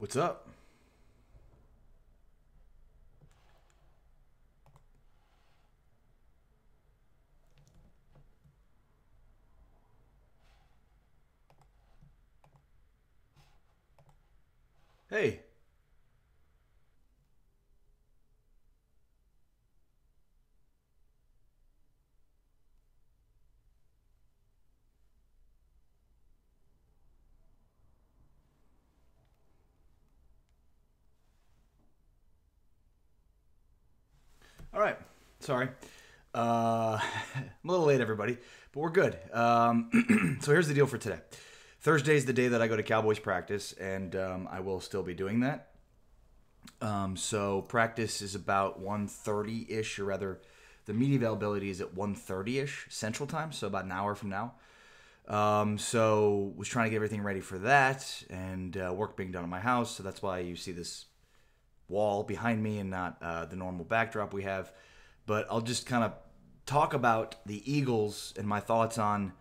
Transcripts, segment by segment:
What's up? Hey. All right. Sorry. I'm a little late, everybody, but we're good. So here's the deal for today. Thursday is the day that I go to Cowboys practice, and I will still be doing that. So practice is about 1:30-ish, or rather, the media availability is at 1:30-ish Central Time, so about an hour from now. So was trying to get everything ready for that, and work being done in my house, so that's why you see this wall behind me and not the normal backdrop we have. But I'll just kind of talk about the Eagles and my thoughts on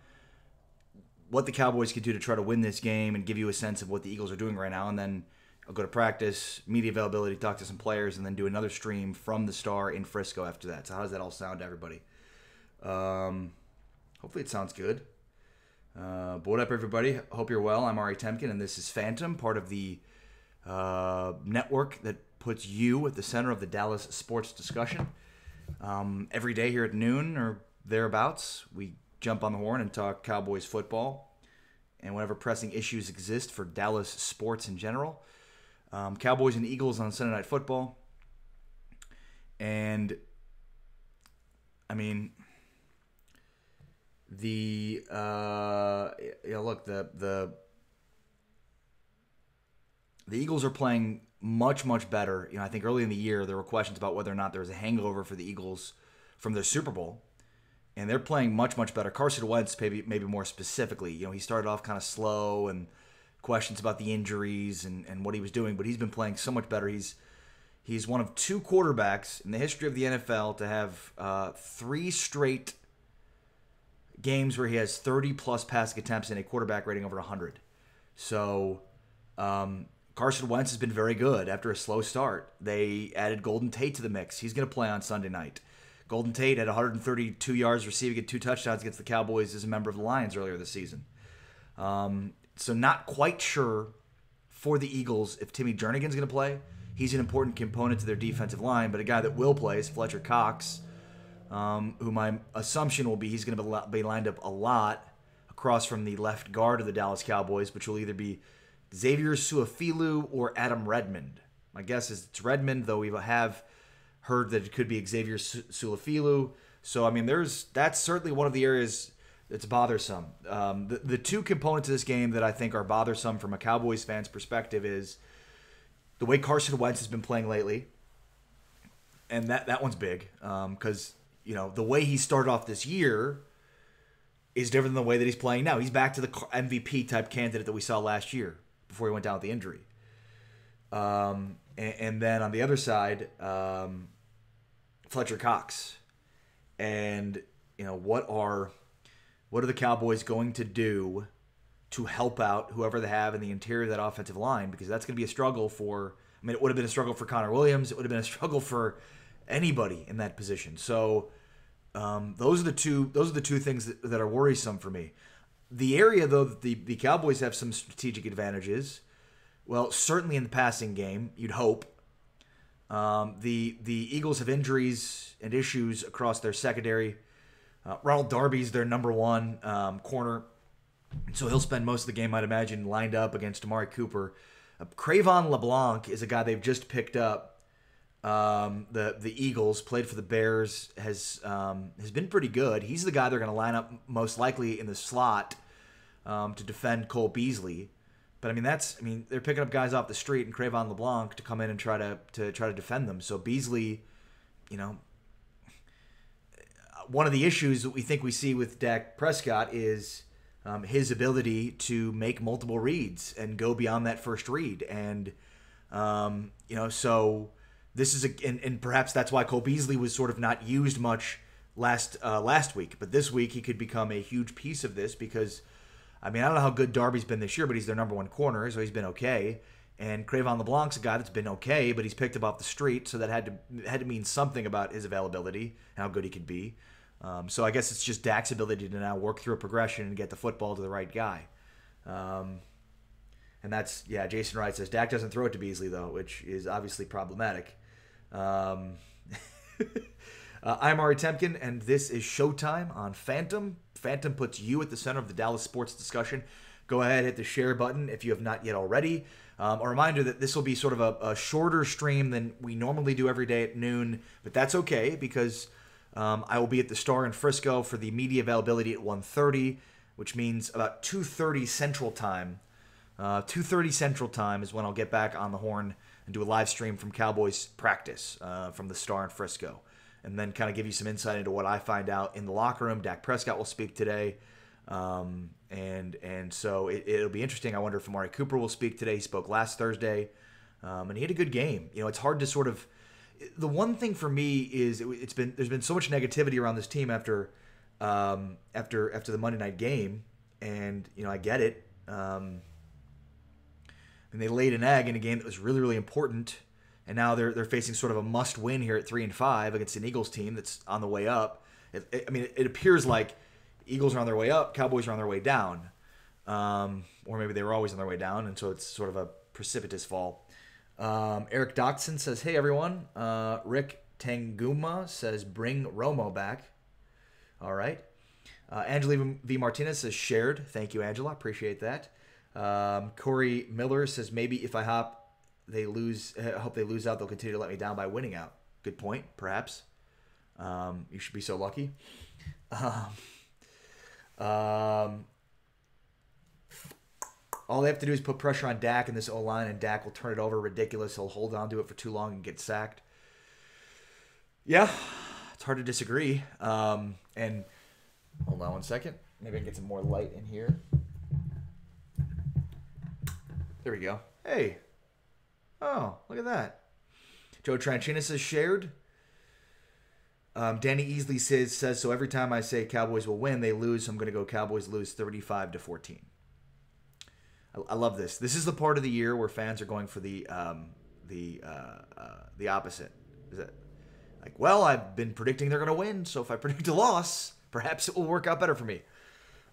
what the Cowboys could do to try to win this game and give you a sense of what the Eagles are doing right now. And then I'll go to practice, media availability, talk to some players, and then do another stream from the Star in Frisco after that. So how does that all sound to everybody? Hopefully it sounds good. But what up, everybody? Hope you're well. I'm Ari Temkin, and this is Phantom, part of the network that puts you at the center of the Dallas sports discussion. Every day here at noon or thereabouts, we jump on the horn and talk Cowboys football and whatever pressing issues exist for Dallas sports in general. Cowboys and Eagles on Sunday Night Football. And, I mean, look, the Eagles are playing much, much better. I think early in the year there were questions about whether or not there was a hangover for the Eagles from their Super Bowl, and they're playing much, much better. Carson Wentz, maybe more specifically, he started off kind of slow and questions about the injuries and what he was doing, but he's been playing so much better. He's one of two quarterbacks in the history of the NFL to have 3 straight games where he has 30-plus passing attempts and a quarterback rating over 100. So, Carson Wentz has been very good after a slow start. They added Golden Tate to the mix. He's going to play on Sunday night. Golden Tate had 132 yards receiving and 2 touchdowns against the Cowboys as a member of the Lions earlier this season. So not quite sure for the Eagles if Timmy Jernigan's going to play. He's an important component to their defensive line, but a guy that will play is Fletcher Cox, who my assumption will be he's going to be lined up a lot across from the left guard of the Dallas Cowboys, which will either be Xavier Su'a-Filo or Adam Redmond. My guess is it's Redmond, though we have heard that it could be Xavier Su'a-Filo. So, I mean, that's certainly one of the areas that's bothersome. The two components of this game that I think are bothersome from a Cowboys fan's perspective is the way Carson Wentz has been playing lately. And that one's big because, the way he started off this year is different than the way that he's playing now. He's back to the MVP-type candidate that we saw last year before he went down with the injury. And then on the other side, Fletcher Cox. And, what are the Cowboys going to do to help out whoever they have in the interior of that offensive line? Because that's going to be a struggle it would have been a struggle for Connor Williams. It would have been a struggle for anybody in that position. So those are the two things that are worrisome for me. The area, though, that the Cowboys have some strategic advantages. Well, certainly in the passing game, you'd hope. The Eagles have injuries and issues across their secondary. Ronald Darby's their number one corner, so he'll spend most of the game, I'd imagine, lined up against Amari Cooper. Cravon LeBlanc is a guy they've just picked up. The Eagles, played for the Bears, has been pretty good. He's the guy they're going to line up most likely in the slot to defend Cole Beasley. But they're picking up guys off the street and Cravon LeBlanc to come in and try to defend them. So Beasley, one of the issues that we think we see with Dak Prescott is his ability to make multiple reads and go beyond that first read. And so this is and perhaps that's why Cole Beasley was sort of not used much last week. But this week he could become a huge piece of this because, I don't know how good Darby's been this year, but he's their number one corner, so he's been okay. And Cravon LeBlanc's a guy that's been okay, but he's picked up off the street, so that had to mean something about his availability and how good he could be. So I guess it's just Dak's ability to now work through a progression and get the football to the right guy. And that's, Jason Wright says, Dak doesn't throw it to Beasley, though, which is obviously problematic. I'm Ari Temkin, and this is Showtime on Phantom. Phantom puts you at the center of the Dallas sports discussion. Go ahead, hit the share button if you have not yet already. A reminder that this will be sort of a shorter stream than we normally do every day at noon, but that's okay because I will be at the Star in Frisco for the media availability at 1:30, which means about 2:30 Central Time. 2:30 Central Time is when I'll get back on the horn and do a live stream from Cowboys practice from the Star in Frisco, and then kind of give you some insight into what I find out in the locker room. Dak Prescott will speak today. And so it'll be interesting. I wonder if Amari Cooper will speak today. He spoke last Thursday, and he had a good game. It's hard to sort of. The one thing for me is there's been so much negativity around this team after the Monday night game, and I get it. And they laid an egg in a game that was really, really important, and now they're facing sort of a must-win here at 3-5 against an Eagles team that's on the way up. It appears like Eagles are on their way up, Cowboys are on their way down. Or maybe they were always on their way down, and so it's sort of a precipitous fall. Eric Doxson says, hey, everyone. Rick Tanguma says, bring Romo back. All right. Angela V. Martinez says, shared. Thank you, Angela. Appreciate that. Corey Miller says, maybe if I hope they lose out, they'll continue to let me down by winning out. Good point, perhaps. You should be so lucky. All they have to do is put pressure on Dak in this O-line, and Dak will turn it over. Ridiculous. He'll hold on to it for too long and get sacked. Yeah, it's hard to disagree. And hold on one second. Maybe I can get some more light in here. There we go. Hey. Oh, look at that. Joe Tranchina says shared. Danny Easley says, so every time I say Cowboys will win, they lose. So I'm going to go Cowboys lose 35-14. I love this. This is the part of the year where fans are going for the opposite. Is it like, well, I've been predicting they're going to win, so if I predict a loss, perhaps it will work out better for me.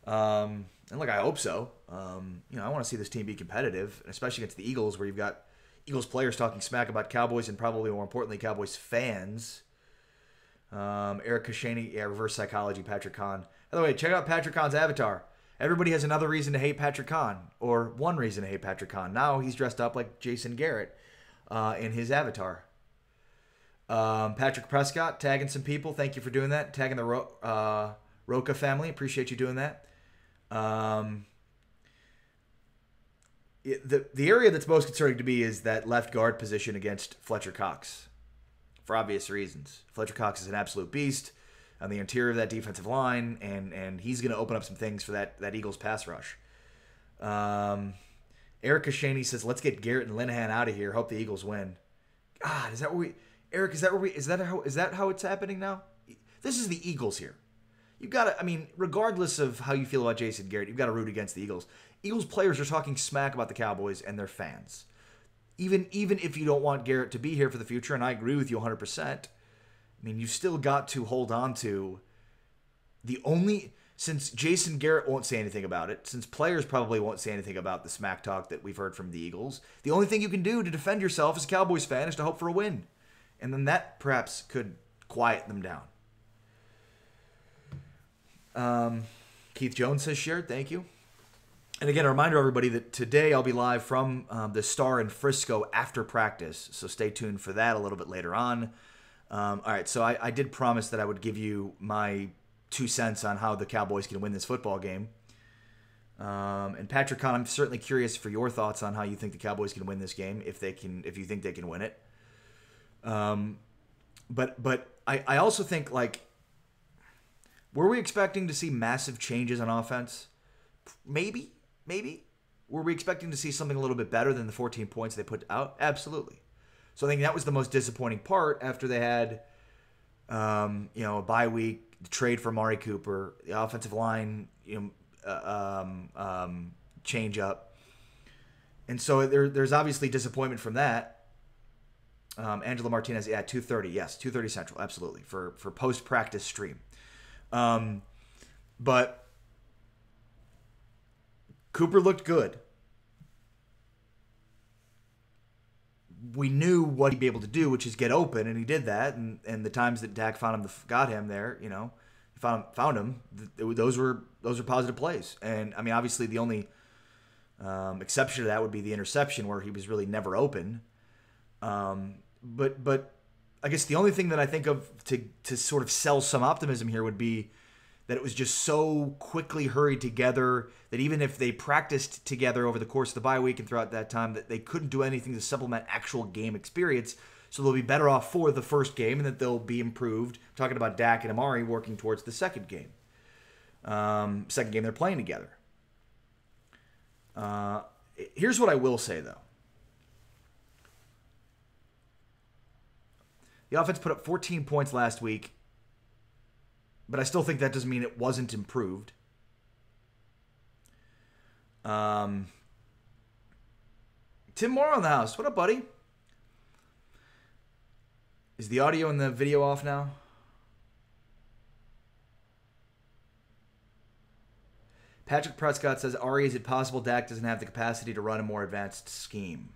And look, I hope so. I want to see this team be competitive, especially against the Eagles, where you've got Eagles players talking smack about Cowboys and probably more importantly, Cowboys fans. Eric Kashani, reverse psychology, Patrick Kahn. By the way, check out Patrick Kahn's avatar. Everybody has another reason to hate Patrick Kahn, or one reason to hate Patrick Kahn. Now he's dressed up like Jason Garrett in his avatar. Patrick Prescott tagging some people. Thank you for doing that. Tagging the Roca family. Appreciate you doing that. The area that's most concerning to me is that left guard position against Fletcher Cox. For obvious reasons. Fletcher Cox is an absolute beast on the interior of that defensive line, and he's going to open up some things for that Eagles pass rush. Eric Kashani says, let's get Garrett and Linehan out of here. Hope the Eagles win. God, is that where we... Eric, is that how it's happening now? This is the Eagles here. You've got to... regardless of how you feel about Jason Garrett, you've got to root against the Eagles. Eagles players are talking smack about the Cowboys and their fans. Even if you don't want Garrett to be here for the future, and I agree with you 100%, you still got to hold on to the only... Since Jason Garrett won't say anything about it, since players probably won't say anything about the smack talk that we've heard from the Eagles, the only thing you can do to defend yourself as a Cowboys fan is to hope for a win. And then that perhaps could quiet them down. Keith Jones says shared. Thank you. And again, a reminder to everybody that today I'll be live from the Star in Frisco after practice. So stay tuned for that a little bit later on. All right, so I did promise that I would give you my 2 cents on how the Cowboys can win this football game. And Patrick Kahn, I'm certainly curious for your thoughts on how you think the Cowboys can win this game, if you think they can win it. But I also think, were we expecting to see massive changes on offense? Maybe. Were we expecting to see something a little bit better than the 14 points they put out? Absolutely. So I think that was the most disappointing part after they had, a bye week, the trade for Amari Cooper, the offensive line, change up. And so there's obviously disappointment from that. Angela Martinez, yeah, 2:30, yes, 2:30 Central, absolutely, for post-practice stream. But Cooper looked good. We knew what he'd be able to do, which is get open, and he did that. And the times that Dak got him there, found him. Those were positive plays. And I mean, obviously, the only exception to that would be the interception, where he was really never open. But I guess the only thing that I think of to sort of sell some optimism here would be that it was just so quickly hurried together that even if they practiced together over the course of the bye week and throughout that time, that they couldn't do anything to supplement actual game experience. So they'll be better off for the first game, and that they'll be improved. I'm talking about Dak and Amari working towards the second game. Second game they're playing together. Here's what I will say, though. The offense put up 14 points last week, but I still think that doesn't mean it wasn't improved. Tim Moore on the house. What up, buddy? Is the audio and the video off now? Patrick Prescott says, Ari, is it possible Dak doesn't have the capacity to run a more advanced scheme?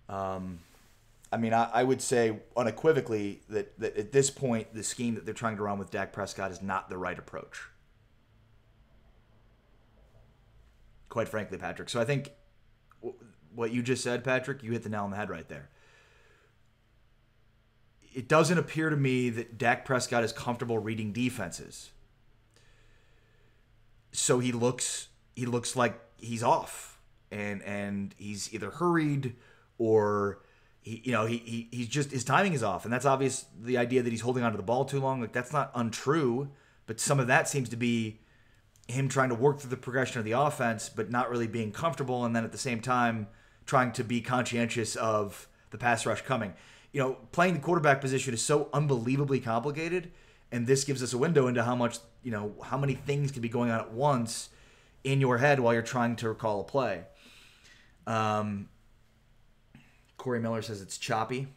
I mean, I would say unequivocally that at this point, the scheme that they're trying to run with Dak Prescott is not the right approach. Quite frankly, Patrick. So I think what you just said, Patrick, you hit the nail on the head right there. It doesn't appear to me that Dak Prescott is comfortable reading defenses. So he looks like he's off, and he's either hurried or he's just, his timing is off, and that's obvious. The idea that he's holding onto the ball too long, like, that's not untrue, but some of that seems to be him trying to work through the progression of the offense, but not really being comfortable, and then at the same time trying to be conscientious of the pass rush coming. Playing the quarterback position is so unbelievably complicated, and this gives us a window into how many things can be going on at once in your head while you're trying to recall a play. Corey Miller says it's choppy.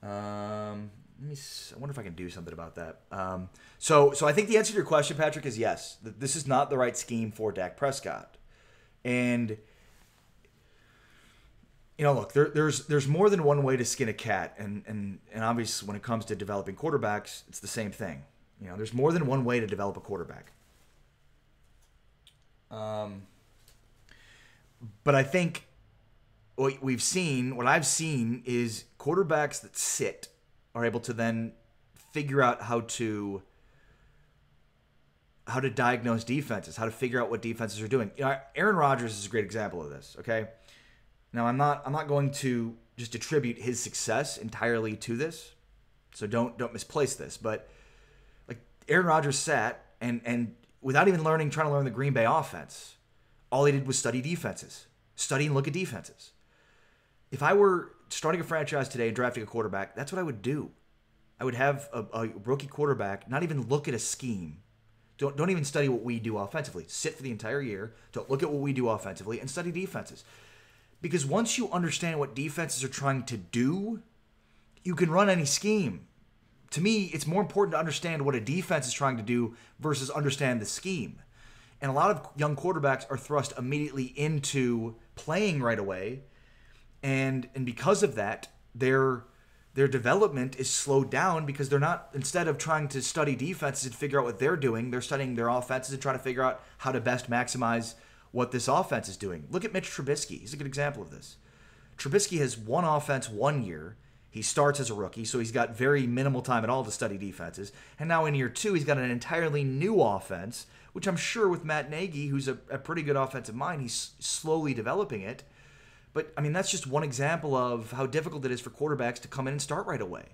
I wonder if I can do something about that. So I think the answer to your question, Patrick, is yes. This is not the right scheme for Dak Prescott. And look, there's more than one way to skin a cat, and obviously when it comes to developing quarterbacks, it's the same thing. There's more than one way to develop a quarterback. But I think what I've seen is quarterbacks that sit are able to then figure out how to diagnose defenses, how to figure out what defenses are doing. Aaron Rodgers is a great example of this, okay? Now, I'm not going to just attribute his success entirely to this, so don't misplace this. But like, Aaron Rodgers sat and without even trying to learn the Green Bay offense, all he did was study defenses, study and look at defenses. If I were starting a franchise today and drafting a quarterback, that's what I would do. I would have a rookie quarterback not even look at a scheme. Don't even study what we do offensively. Sit for the entire year, don't look at what we do offensively, and study defenses. Because once you understand what defenses are trying to do, you can run any scheme. To me, it's more important to understand what a defense is trying to do versus understand the scheme. And a lot of young quarterbacks are thrust immediately into playing right away. And because of that, their development is slowed down because they're not, instead of trying to study defenses and figure out what they're doing, they're studying their offenses and trying to figure out how to best maximize what this offense is doing. Look at Mitch Trubisky. He's a good example of this. Trubisky has one offense 1 year. He starts as a rookie, so he's got very minimal time at all to study defenses. And now in year 2, he's got an entirely new offense, which I'm sure with Matt Nagy, who's a pretty good offensive mind, he's slowly developing it. But, I mean, that's just one example of how difficult it is for quarterbacks to come in and start right away.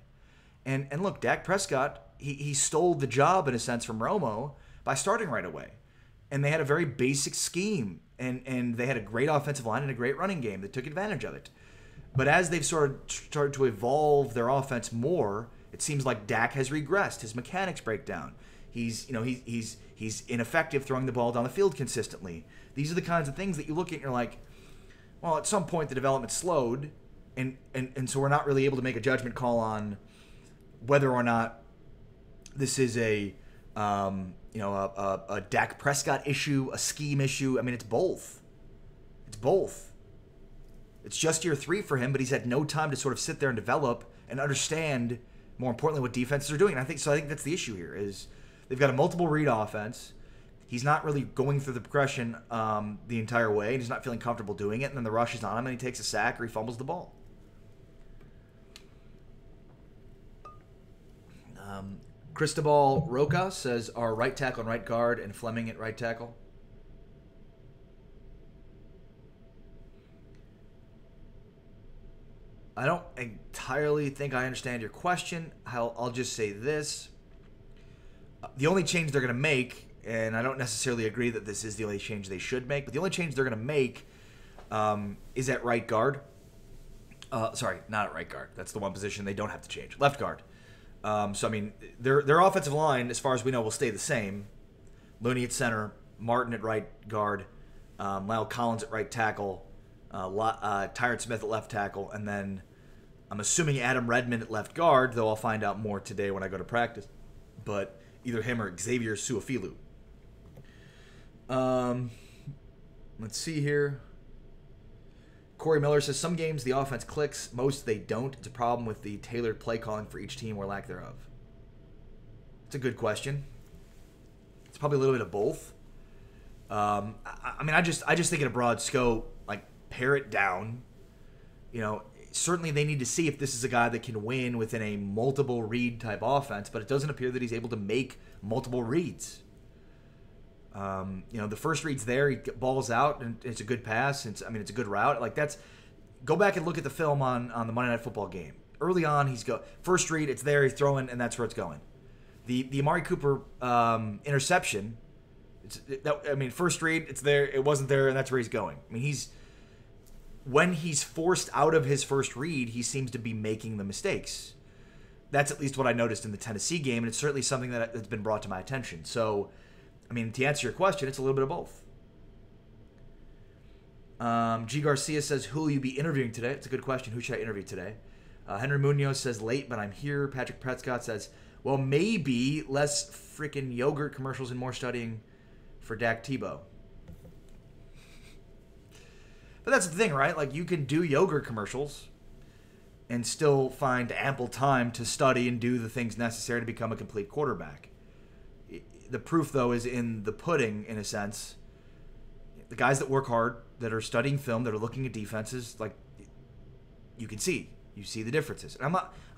And look, Dak Prescott, he stole the job, in a sense, from Romo by starting right away. And they had a very basic scheme, and they had a great offensive line and a great running game that took advantage of it. But as they've started to evolve their offense more, it seems like Dak has regressed. His mechanics break down. He's ineffective throwing the ball down the field consistently. These are the kinds of things that you look at and you're like, well, at some point the development slowed, and so we're not really able to make a judgment call on whether or not this is a Dak Prescott issue, a scheme issue. I mean, it's both. It's both. It's just year 3 for him, but he's had no time to sort of sit there and develop and understand, more importantly, what defenses are doing. And I think that's the issue here is they've got a multiple read offense. He's not really going through the progression the entire way, and he's not feeling comfortable doing it. And then the rush is on him, and he takes a sack or he fumbles the ball. Cristobal Roca says, are right tackle and right guard and Fleming at right tackle? I don't entirely think I understand your question. I'll just say this. The only change they're going to make, and I don't necessarily agree that this is the only change they should make, but the only change they're going to make is at right guard. Sorry, not at right guard. That's the one position they don't have to change. Left guard. So, I mean, their offensive line, as far as we know, will stay the same. Looney at center, Martin at right guard, Lyle Collins at right tackle, Tyron Smith at left tackle, and then I'm assuming Adam Redmond at left guard, though I'll find out more today when I go to practice. But either him or Xavier Suafilu. Let's see here. Corey Miller says, some games the offense clicks, most they don't. It's a problem with the tailored play calling for each team or lack thereof. It's a good question. It's probably a little bit of both. I mean, I just think in a broad scope, like, pare it down. You know, certainly they need to see if this is a guy that can win within a multiple read type offense, but it doesn't appear that he's able to make multiple reads. The first read's there, he balls out, and it's a good pass. It's a good route. Like, go back and look at the film on the Monday Night Football game. Early on, first read, it's there, he's throwing, and that's where it's going. The Amari Cooper interception, first read, it's there, it wasn't there, and that's where he's going. I mean, when he's forced out of his first read, he seems to be making the mistakes. That's at least what I noticed in the Tennessee game, and it's certainly something that's been brought to my attention. So, I mean, to answer your question, it's a little bit of both. G. Garcia says, who will you be interviewing today? It's a good question. Who should I interview today? Henry Munoz says, late, but I'm here. Patrick Prescott says, well, maybe less freaking yogurt commercials and more studying for Dak Tebow. But that's the thing, right? Like, you can do yogurt commercials and still find ample time to study and do the things necessary to become a complete quarterback. The proof, though, is in the pudding, in a sense. The guys that work hard, that are studying film, that are looking at defenses, like, you can see. You see the differences. And I'm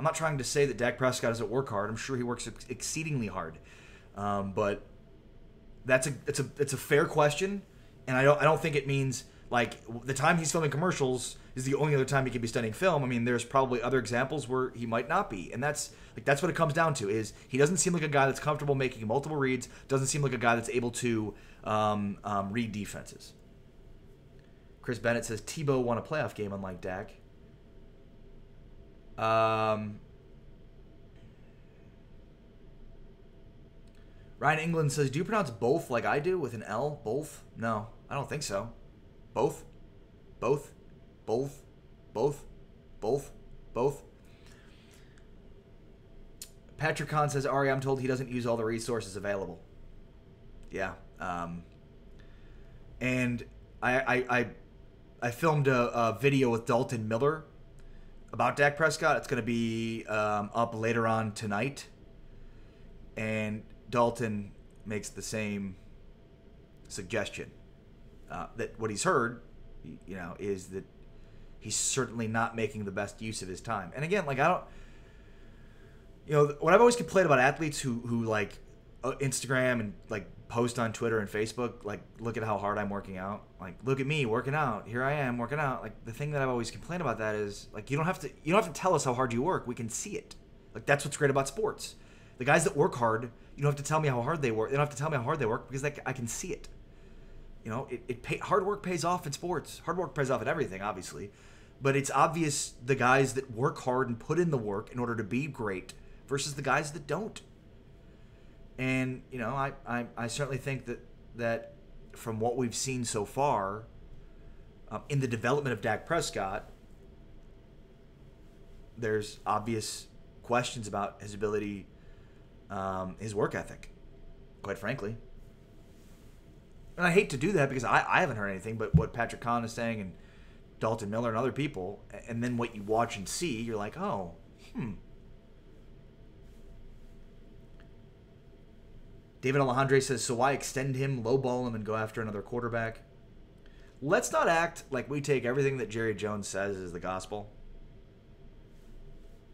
not trying to say that Dak Prescott doesn't work hard. I'm sure he works exceedingly hard. But it's a fair question, and I don't think it means, like, the time he's filming commercials is the only other time he could be studying film. I mean, there's probably other examples where he might not be. And that's what it comes down to, is he doesn't seem like a guy that's comfortable making multiple reads, doesn't seem like a guy that's able to read defenses. Chris Bennett says, Tebow won a playoff game unlike Dak. Ryan England says, do you pronounce both like I do with an L? Both? No, I don't think so. Both? Both? Both? Both? Both? Both? Patrick Kahn says, Ari, I'm told he doesn't use all the resources available. Yeah. And I filmed a video with Dalton Miller about Dak Prescott. It's going to be up later on tonight. And Dalton makes the same suggestion. That what he's heard, is that he's certainly not making the best use of his time. And again, like, what I've always complained about athletes who like Instagram and like post on Twitter and Facebook, like, look at how hard I'm working out. Like, look at me working out. Here I am working out. Like, the thing that I've always complained about that is, like, you don't have to tell us how hard you work. We can see it. Like, that's what's great about sports. The guys that work hard, you don't have to tell me how hard they work. They don't have to tell me how hard they work because I can see it. Hard work pays off in sports. Hard work pays off in everything, obviously. But it's obvious the guys that work hard and put in the work in order to be great versus the guys that don't. And, I certainly think that from what we've seen so far in the development of Dak Prescott, there's obvious questions about his ability, his work ethic, quite frankly. And I hate to do that because I haven't heard anything but what Patrick Kahn is saying and Dalton Miller and other people. And then what you watch and see, you're like, oh, David Alejandre says, so why extend him, lowball him, and go after another quarterback? Let's not act like we take everything that Jerry Jones says as the gospel.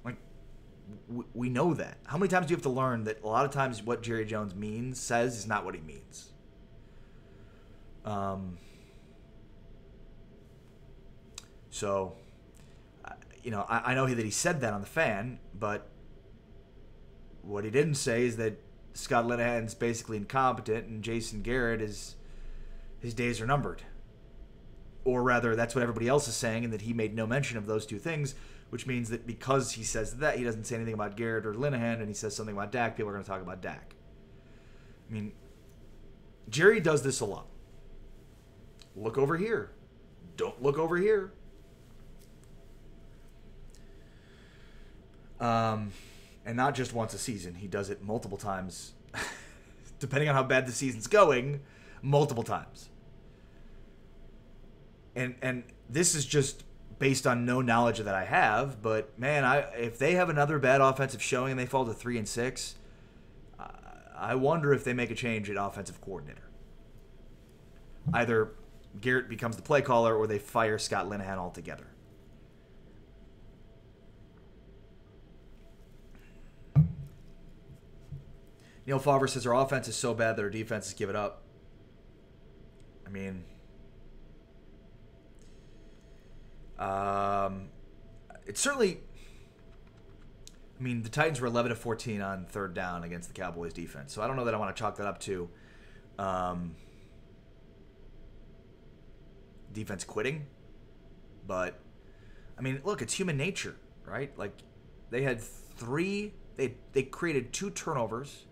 Like, we know that. How many times do you have to learn that a lot of times what Jerry Jones says is not what he means? So, I know that he said that on the Fan, but what he didn't say is that Scott Linehan's basically incompetent and Jason Garrett his days are numbered. Or rather, that's what everybody else is saying, and that he made no mention of those two things, which means that because he says that, he doesn't say anything about Garrett or Linehan, and he says something about Dak, people are going to talk about Dak. I mean, Jerry does this a lot. Look over here. Don't look over here. And not just once a season. He does it multiple times, depending on how bad the season's going, multiple times. And this is just based on no knowledge that I have, but man, if they have another bad offensive showing and they fall to 3-6, I wonder if they make a change at offensive coordinator. Either Garrett becomes the play caller or they fire Scott Linehan altogether. Neil Favre says our offense is so bad that our defenses give it up. I mean, it's certainly. I mean, the Titans were 11-14 on third down against the Cowboys defense, so I don't know that I want to chalk that up to defense quitting. But I mean, look, it's human nature, right? Like they had they created 2 turnovers.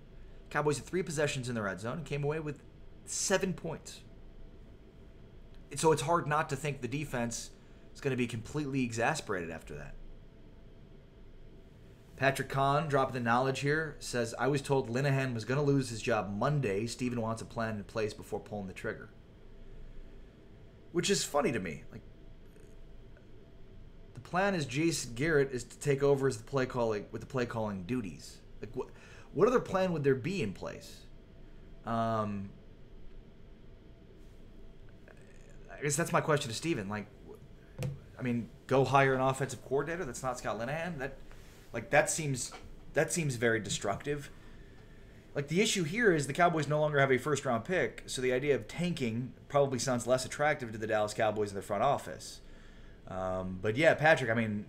Cowboys had 3 possessions in the red zone and came away with 7 points. So it's hard not to think the defense is going to be completely exasperated after that. Patrick Kahn, dropping the knowledge here, says, I was told Linehan was going to lose his job Monday. Steven wants a plan in place before pulling the trigger. Which is funny to me. Like, the plan is Jason Garrett is to take over as the play calling duties. Like, what other plan would there be in place? I guess that's my question to Steven. Like, I mean, go hire an offensive coordinator that's not Scott Linehan? That seems very destructive. Like, the issue here is the Cowboys no longer have a first-round pick, so the idea of tanking probably sounds less attractive to the Dallas Cowboys in their front office. But yeah, Patrick, I mean,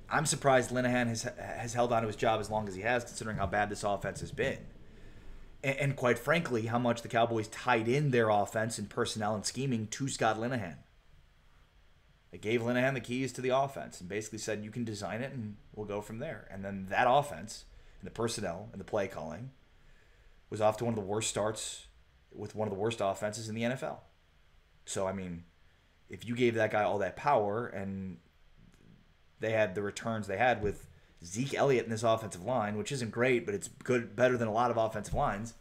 I'm surprised Linehan has held on to his job as long as he has, considering how bad this offense has been. And quite frankly, how much the Cowboys tied in their offense and personnel and scheming to Scott Linehan. They gave Linehan the keys to the offense and basically said, you can design it and we'll go from there. And then that offense and the personnel and the play calling was off to one of the worst starts with one of the worst offenses in the NFL. So, I mean, if you gave that guy all that power and they had the returns they had with Zeke Elliott in this offensive line, which isn't great, but it's better than a lot of offensive lines,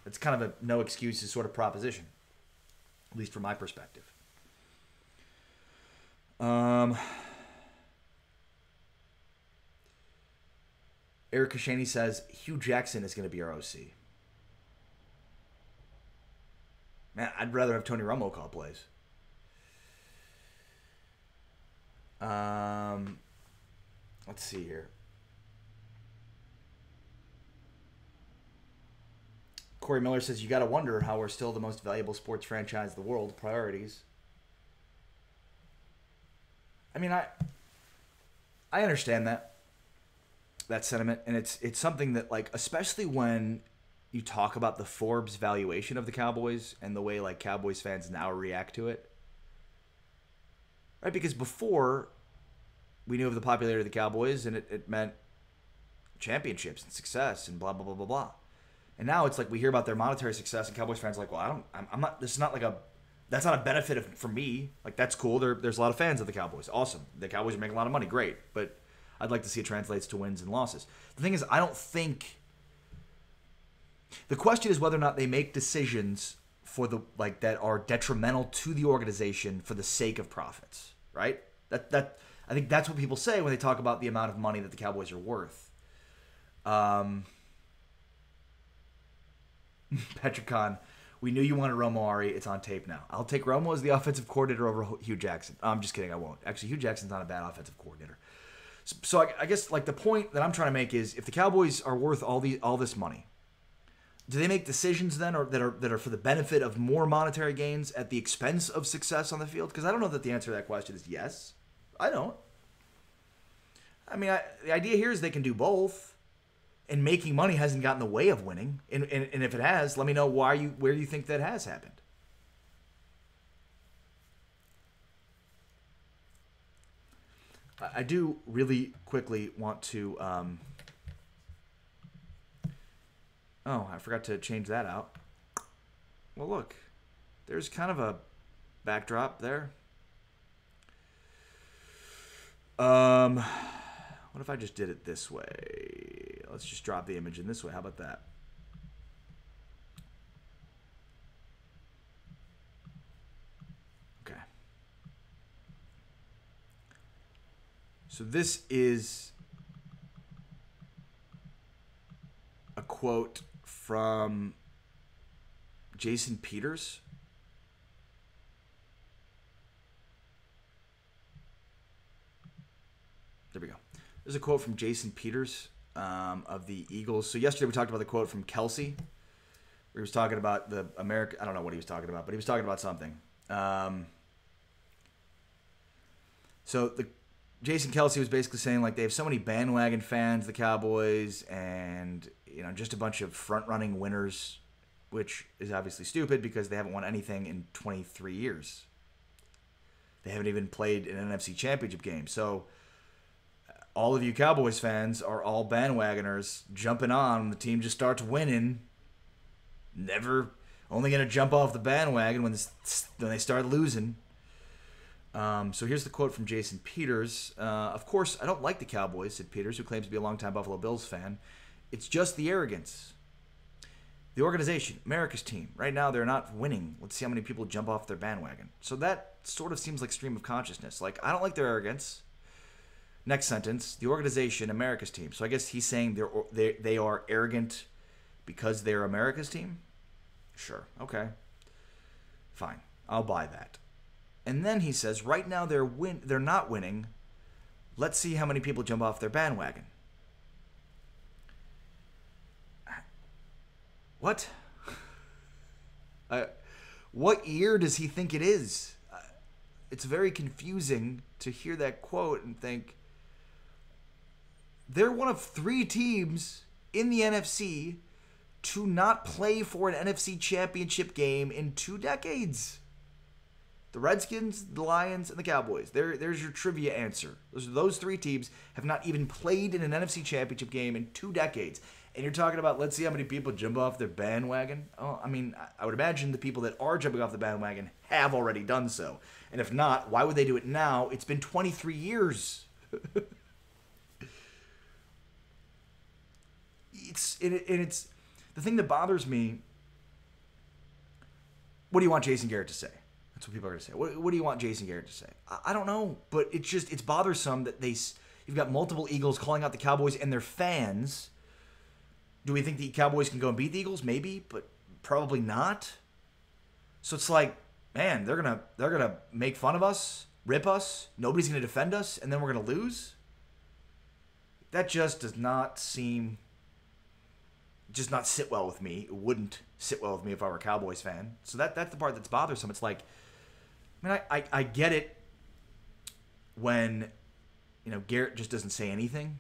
it's kind of a no excuses sort of proposition, at least from my perspective. Eric Kashani says Hugh Jackson is going to be our OC. Man, I'd rather have Tony Romo call plays. Let's see here. Corey Miller says, you got to wonder how we're still the most valuable sports franchise in the world. Priorities. I mean, I understand that sentiment, and it's something that, like, especially when you talk about the Forbes valuation of the Cowboys and the way, like, Cowboys fans now react to it. Right? Because before, we knew of the popularity of the Cowboys, and it meant championships and success and blah, blah, blah, blah, blah. And now it's like we hear about their monetary success, and Cowboys fans are like, well, I'm not. This is not like a. That's not a benefit for me. Like that's cool. There's a lot of fans of the Cowboys. Awesome. The Cowboys are making a lot of money. Great. But I'd like to see it translates to wins and losses. The thing is, I don't think. The question is whether or not they make decisions for the that are detrimental to the organization for the sake of profits. Right. That I think that's what people say when they talk about the amount of money that the Cowboys are worth. Petricon, we knew you wanted Romo, Ari. It's on tape now. I'll take Romo as the offensive coordinator over Hugh Jackson. I'm just kidding. I won't. Actually, Hugh Jackson's not a bad offensive coordinator. So I guess like the point that I'm trying to make is if the Cowboys are worth all this money, do they make decisions then that are for the benefit of more monetary gains at the expense of success on the field? Because I don't know that the answer to that question is yes. I don't. I mean, the idea here is they can do both. And making money hasn't gotten in the way of winning. And if it has, let me know where you think that has happened. I do really quickly want to... Oh, I forgot to change that out. Well, look. There's kind of a backdrop there. What if I just did it this way? Let's just drop the image in this way. How about that? Okay. So this is a quote from Jason Peters. There we go. There's a quote from Jason Peters of the Eagles. So yesterday we talked about the quote from Kelsey, where he was talking about the America. I don't know what he was talking about, but he was talking about something. So Jason Kelsey was basically saying like they have so many bandwagon fans, the Cowboys, and just a bunch of front-running winners, which is obviously stupid because they haven't won anything in 23 years. They haven't even played an NFC Championship game. So all of you Cowboys fans are all bandwagoners jumping on when the team just starts winning. Never only going to jump off the bandwagon when they start losing. So here's the quote from Jason Peters. Of course, I don't like the Cowboys, said Peters, who claims to be a longtime Buffalo Bills fan. It's just the arrogance. The organization, America's team. Right now, they're not winning. Let's see how many people jump off their bandwagon. So that sort of seems like stream of consciousness. Like, I don't like their arrogance. Next sentence, the organization, America's team. So I guess he's saying they are arrogant because they're America's team? Sure. Okay. Fine. I'll buy that. And then he says, right now they're not winning. Let's see how many people jump off their bandwagon. What? What year does he think it is? It's very confusing to hear that quote and think, they're one of 3 teams in the NFC to not play for an NFC Championship game in 2 decades. The Redskins, the Lions, and the Cowboys. There's your trivia answer. Those 3 teams have not even played in an NFC Championship game in 2 decades. And you're talking about, let's see how many people jump off their bandwagon? Oh, I mean, I would imagine the people that are jumping off the bandwagon have already done so. And if not, why would they do it now? It's been 23 years. It's the thing that bothers me. What do you want Jason Garrett to say? That's what people are going to say. What do you want Jason Garrett to say? I don't know, but it's bothersome that you've got multiple Eagles calling out the Cowboys and their fans. Do we think the Cowboys can go and beat the Eagles? Maybe, but probably not. So it's like, man, they're gonna make fun of us, rip us. Nobody's gonna defend us, and then we're gonna lose. That just does not seem. Just not sit well with me. It wouldn't sit well with me if I were a Cowboys fan. So that's the part that's bothersome. It's like, I mean, I get it when, Garrett just doesn't say anything.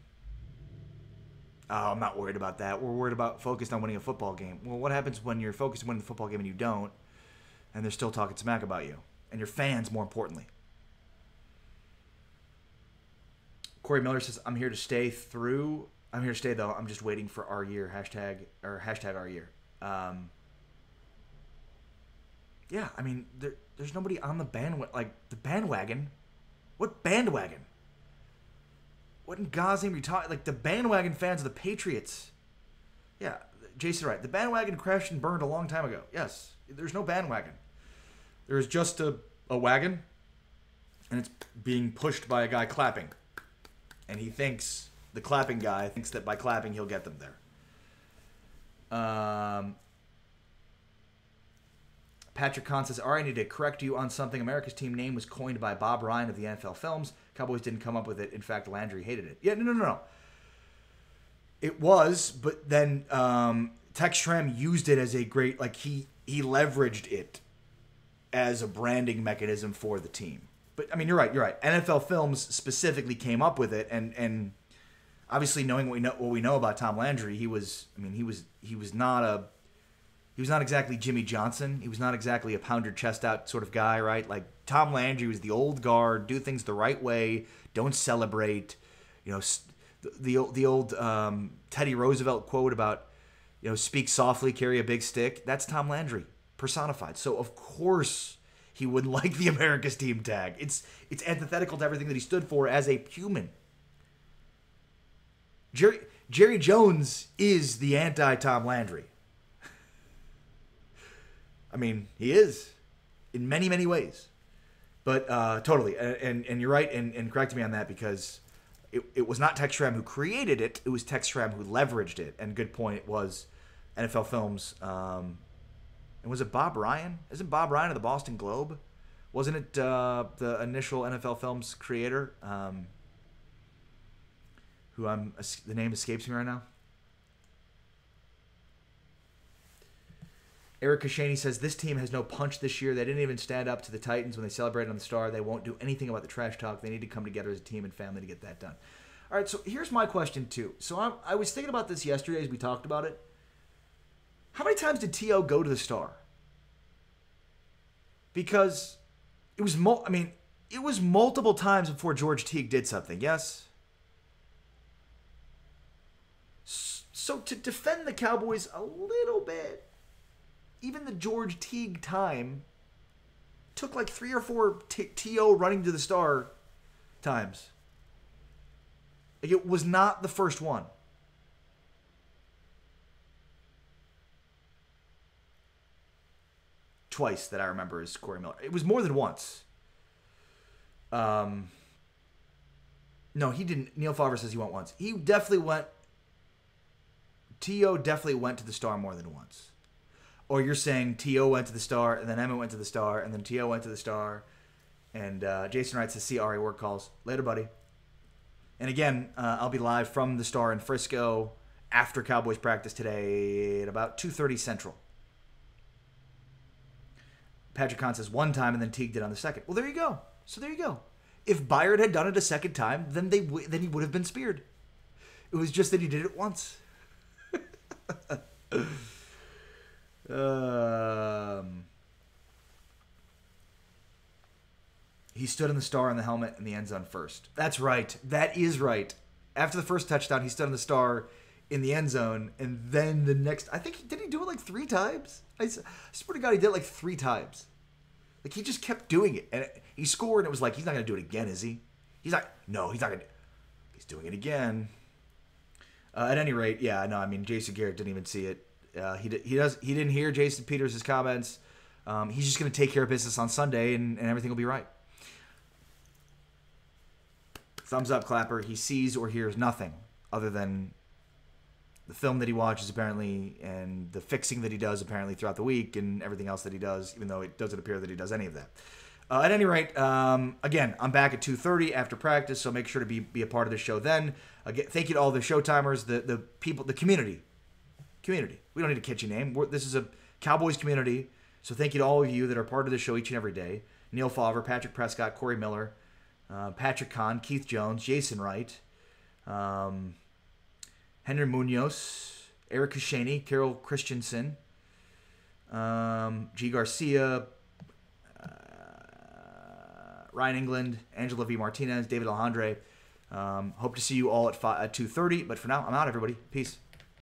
Oh, I'm not worried about that. We're worried about focused on winning a football game. Well, what happens when you're focused on winning the football game and you don't, and they're still talking smack about you? And your fans, more importantly. Corey Miller says, I'm here to stay through I'm here to stay, though. I'm just waiting for our year. Hashtag our year. Yeah, I mean, there's nobody on the bandwagon. Like, the bandwagon? What bandwagon? What in God's name are you talking? Like, the bandwagon fans of the Patriots. Yeah, Jason, right. The bandwagon crashed and burned a long time ago. Yes, there's no bandwagon. There's just a wagon, and it's being pushed by a guy clapping. And he thinks, the clapping guy thinks that by clapping he'll get them there. Patrick Kahn says, I need to correct you on something. America's team name was coined by Bob Ryan of the NFL Films. Cowboys didn't come up with it. In fact, Landry hated it. Yeah, no. It was, but then Tex Schramm used it as a great, like, he leveraged it as a branding mechanism for the team. But, I mean, you're right. NFL Films specifically came up with it, and obviously knowing what we know about Tom Landry, he was not exactly Jimmy Johnson. He was not exactly a pound your chest out sort of guy, right? Like, Tom Landry was the old guard, do things the right way, don't celebrate. You know, the old Teddy Roosevelt quote about, you know, speak softly, carry a big stick. That's Tom Landry personified. So of course he wouldn't like the America's team tag. It's antithetical to everything that he stood for as a human. Jerry Jones is the anti-Tom Landry. I mean, he is in many, many ways. But totally, and you're right, and correct me on that, because it was not Tex Schramm who created it. It was Tex Schramm who leveraged it. And good point, it was NFL Films. And was it Bob Ryan? Isn't Bob Ryan of the Boston Globe? Wasn't it the initial NFL Films creator? The name escapes me right now. Eric Kashani says, this team has no punch this year. They didn't even stand up to the Titans when they celebrated on the Star. They won't do anything about the trash talk. They need to come together as a team and family to get that done. All right, so here's my question, too. So I was thinking about this yesterday as we talked about it. How many times did T.O. go to the Star? Because it was multiple times before George Teague did something, yes? So to defend the Cowboys a little bit, even the George Teague time took like 3 or 4 T.O. running to the Star times. Like, it was not the first one. Twice that I remember is Corey Miller. It was more than once. No, he didn't. Neil Favre says he went once. He definitely went. T.O. definitely went to the Star more than once. Or you're saying T.O. went to the Star, and then Emmett went to the Star, and then T.O. went to the Star, and Jason Wright says, see Ari, work calls. Later, buddy. And again, I'll be live from the Star in Frisco after Cowboys practice today at about 2:30 Central. Patrick Kahn says one time, and then Teague did on the second. Well, there you go. So there you go. If Byard had done it a second time, then he would have been speared. It was just that he did it once. He stood in the Star in the helmet in the end zone first. That's right. That is right. After the first touchdown, he stood in the Star in the end zone, and then the next, I think, did he do it like 3 times? I swear to God, he did it like 3 times. Like, he just kept doing it, and he scored, and it was like, he's not going to do it again, is he? He's not going to. He's doing it again. At any rate, yeah, no, I mean, Jason Garrett didn't even see it. He didn't hear Jason Peters' comments. He's just going to take care of business on Sunday, and everything will be right. Thumbs up, Clapper. He sees or hears nothing other than the film that he watches, apparently, and the fixing that he does, apparently, throughout the week, and everything else that he does, even though it doesn't appear that he does any of that. At any rate, again, I'm back at 2:30 after practice, so make sure to be a part of the show then. Again, thank you to all the Showtimers, the people, the community. Community. We don't need a catchy name. This is a Cowboys community, so thank you to all of you that are part of the show each and every day. Neil Favre, Patrick Prescott, Corey Miller, Patrick Kahn, Keith Jones, Jason Wright, Henry Munoz, Eric Kashani, Carol Christensen, G. Garcia, Ryan England, Angela V. Martinez, David Alejandre, Hope to see you all at 2:30. But for now, I'm out, everybody. Peace.